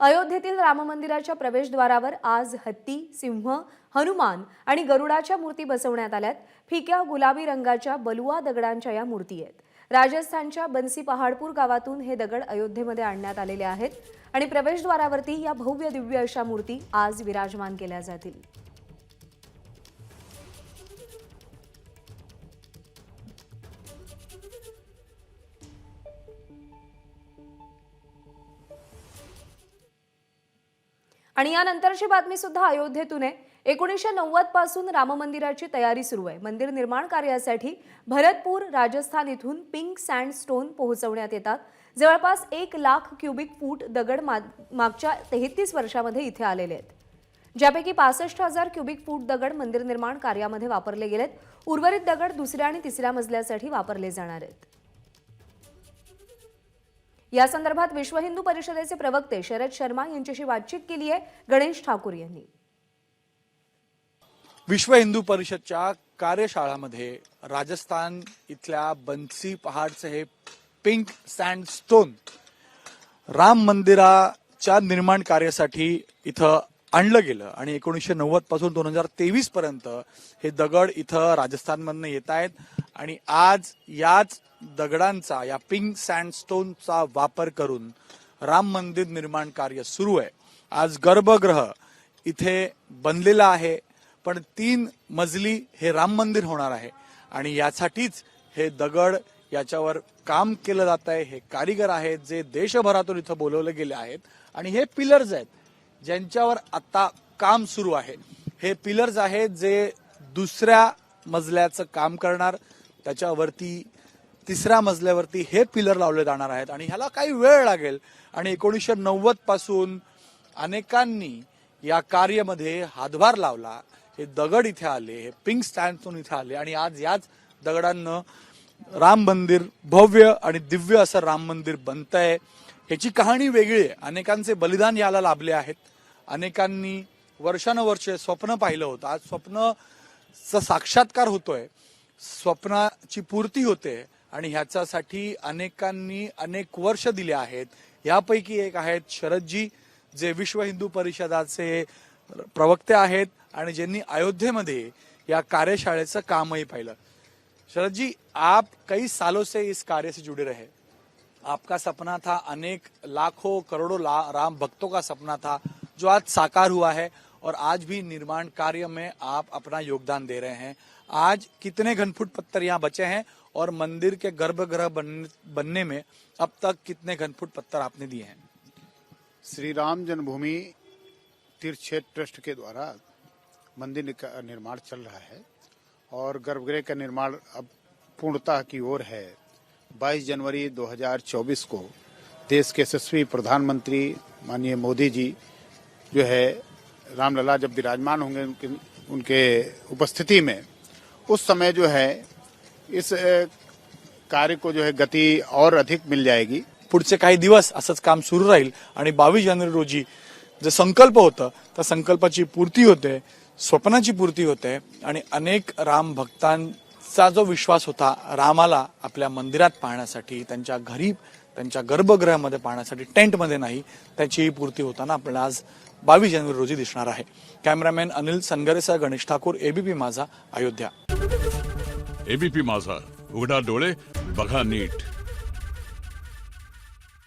अयोध्येतील राम मंदिराच्या प्रवेशद्वारावर आज हत्ती, सिंह, हनुमान आणि गरुडाच्या मूर्ती बसवण्यात आल्यात। फिक्या गुलाबी रंगाच्या बलुआ दगडांच्या या मूर्ती आहेत। राजस्थानच्या बन्सी पहाडपूर गावातून हे दगड अयोध्येमध्ये आणण्यात आलेले आहेत आणि प्रवेशद्वारावरती या भव्य दिव्य अशा मूर्ती आज विराजमान केल्या जातील। आणि यानंतरची बातमी सुद्धा अयोध्येतून आहे। 1990 पासून राम मंदिराची तयारी सुरू आहे। मंदिर निर्माण कार्यासाठी भरतपूर, राजस्थान इथून पिंक सँडस्टोन पोहोचवण्यात येतात। जवळपास 1 लाख क्यूबिक फूट दगड मागच्या 33 वर्षांमध्ये इथे आलेले आहेत, ज्यापैकी 65,000 क्यूबिक फूट दगड मंदिर निर्माण कार्यामध्ये वापरले गेलेत। उर्वरित दगड दुसऱ्या आणि तिसऱ्या मजल्यासाठी वापरले जाणार आहेत। या संदर्भात विश्व हिंदू परिषदेचे प्रवक्ते शरद शर्मा यांच्याशी बातचीत केली आहे गणेश ठाकूर यांनी। विश्व हिंदू परिषदच्या कार्यशाळामध्ये राजस्थान इथल्या बन्सी पहाडचे हे पिंक सँडस्टोन राम मंदिराच्या निर्माण कार्यासाठी इथं आणलं गेलं आणि 1990 पासून 2023 पर्यंत हे दगड इथं राजस्थानमधून येत आहेत आणि आज याच दगडांचा, या पिंक सँडस्टोनचा वापर करून राम मंदिर निर्माण कार्य सुरू आहे। आज गर्भगृह इथे बनलेला आहे, पण 3 मजली हे राम मंदिर होणार आहे आणि यासाठीच हे दगड, याच्यावर काम केलं जात आहे। हे कारीगर आहेत जे देशभरातून इथं बोलवले गेले आहेत आणि हे पिलर्स आहेत ज्यांच्यावर आता काम सुरू आहे। हे पिलर्स आहेत जे दुसऱ्या मजल्याचं काम करणार, त्याच्यावरती तिसऱ्या मजल्यावरती हे पिलर लावले जाणार आहेत आणि ह्याला काही वेळ लागेल आणि 1990 पासून अनेकांनी या कार्यामध्ये हातभार लावला। हे दगड इथे आले, हे पिंक सँडस्टोन इथे आले आणि आज याच दगडांना राम मंदिर, भव्य आणि दिव्य असं राम मंदिर बनतंय। ह्याची कहाणी वेगळी आहे। अनेकांचे बलिदान याला लाभले आहेत। अनेकांनी वर्षानुवर्षे स्वप्न पाहिलं होतं, आज स्वप्नाचा साक्षात्कार होतोय, स्वप्नाची पूर्ती होते आणि ह्याच्यासाठी अनेकांनी अनेक वर्ष दिले आहेत। यापैकी एक आहेत शरदजी, जे विश्व हिंदू परिषदाचे प्रवक्ते आहेत आणि ज्यांनी अयोध्येमध्ये या कार्यशाळेचं कामही पाहिलं। शरद जी, आप कई सालों से इस कार्य से जुड़े रहे। आपका सपना था, अनेक लाखों करोड़ों राम भक्तों का सपना था, जो आज साकार हुआ है और आज भी निर्माण कार्य में आप अपना योगदान दे रहे हैं। आज कितने घनफुट पत्थर यहाँ बचे हैं और मंदिर के गर्भगृह बनने में अब तक कितने घनफुट पत्थर आपने दिए हैं? श्री राम जन्मभूमि तीर्थ क्षेत्र ट्रस्ट के द्वारा मंदिर का निर्माण चल रहा है और गर्भगृह का निर्माण अब पूर्णता की ओर है। 22 जनवरी 2024 को देश के यशस्वी प्रधानमंत्री माननीय मोदी जी जो है रामलला जब विराजमान होंगे उनके उपस्थिति में, उस समय जो है इस कार्य को जो है गति और अधिक मिल जाएगी। पुढचे काही दिवस असंच काम सुरू राहील आणि 22 जानेवारी रोजी जे संकल्प होतं त्या संकल्पाची पूर्ती होते, स्वप्नाची पूर्ती होते आणि अनेक राम भक्तांचा जो विश्वास होता रामाला आपल्या मंदिरात पाहण्यासाठी, त्यांच्या घरी, त्यांच्या गर्भगृहामध्ये पाहण्यासाठी, टेंटमध्ये नाही, त्याची पूर्ती होताना आपल्याला आज 22 जानेवारी रोजी दिसणार आहे। कॅमेरामॅन अनिल सनगरेसह गणेश ठाकूर, एबीपी माझा, अयोध्या। एबीपी माझा, उघडा डोळे बघा नीट।